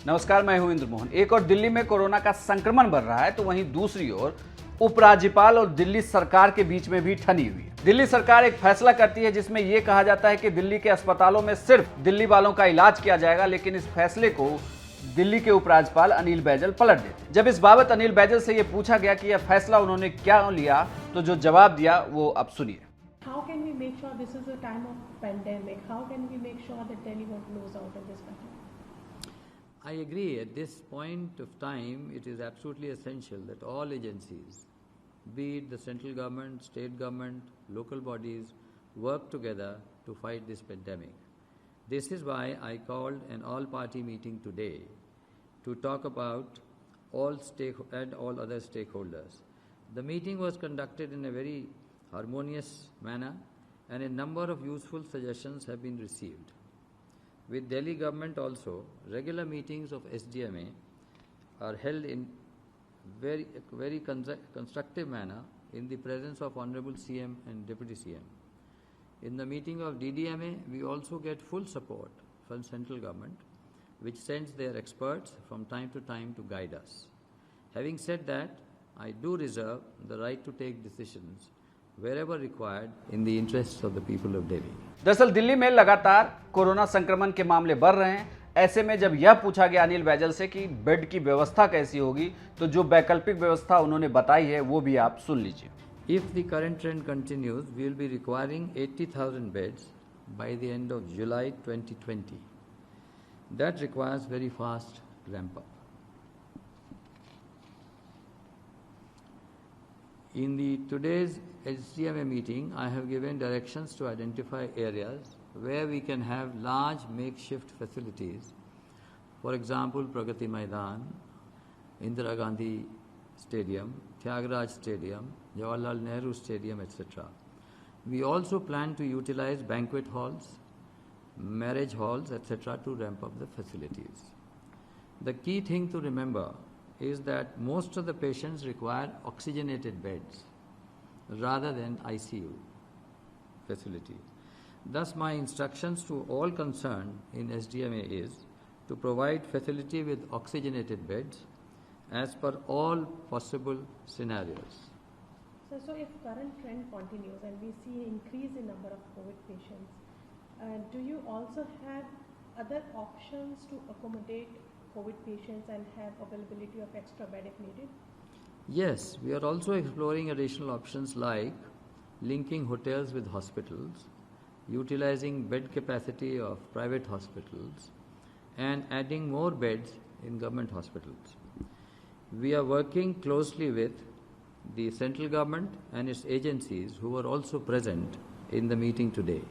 नमस्कार, मैं हूं इंद्र मोहन। एक और दिल्ली में कोरोना का संक्रमण बढ़ रहा है तो वहीं दूसरी ओर उपराज्यपाल और दिल्ली सरकार के बीच में भी ठनी हुई है। दिल्ली सरकार एक फैसला करती है जिसमें यह कहा जाता है कि दिल्ली के अस्पतालों में सिर्फ दिल्ली वालों का इलाज किया जाएगा, लेकिन इस फैसले को दिल्ली के उपराज्यपाल अनिल बैजल पलट देते। जब इस बाबत अनिल बैजल से यह पूछा गया कि यह फैसला उन्होंने क्या लिया, तो जो जवाब दिया वो अब सुनिए। How can we make sure this is a time of pandemic? How can we make sure that Delhi won't lose out in this battle? I agree. At this point of time, it is absolutely essential that all agencies, be it the central government, state government, local bodies, work together to fight this pandemic. This is why I called an all-party meeting today to talk about all other stakeholders. The meeting was conducted in a very harmonious manner, and a number of useful suggestions have been received. With Delhi government also, regular meetings of SDMA are held in very constructive manner in the presence of Honorable CM and Deputy CM. In the meeting of DDMA, we also get full support from central government, which sends their experts from time to time to guide us. Having said that, I do reserve the right to take decisions wherever required in the interests of the people of Delhi. दरअसल दिल्ली में लगातार corona संक्रमण के मामले बढ़ रहे हैं। ऐसे में जब यह पूछा गया अनिल बैजल से कि बेड की व्यवस्था कैसी होगी, तो जो वैकल्पिक व्यवस्था उन्होंने बताई है वो भी आप सुन लीजिए। If the current trend continues, we will be requiring 80,000 beds by the end of July 2020. That requires very fast ramp up. In today's SDMA meeting, I have given directions to identify areas where we can have large makeshift facilities. For example, Pragati Maidan, Indira Gandhi Stadium, Tyagaraja Stadium, Jawaharlal Nehru Stadium, etc. We also plan to utilize banquet halls, marriage halls, etc. to ramp up the facilities. The key thing to remember is that most of the patients require oxygenated beds rather than ICU facilities. Thus, my instructions to all concerned in SDMA is to provide facility with oxygenated beds as per all possible scenarios. So if current trend continues and we see an increase in number of COVID patients, do you also have other options to accommodate COVID patients and have availability of extra bed if needed? Yes, we are also exploring additional options like linking hotels with hospitals, utilizing bed capacity of private hospitals, and adding more beds in government hospitals. We are working closely with the central government and its agencies who are also present in the meeting today.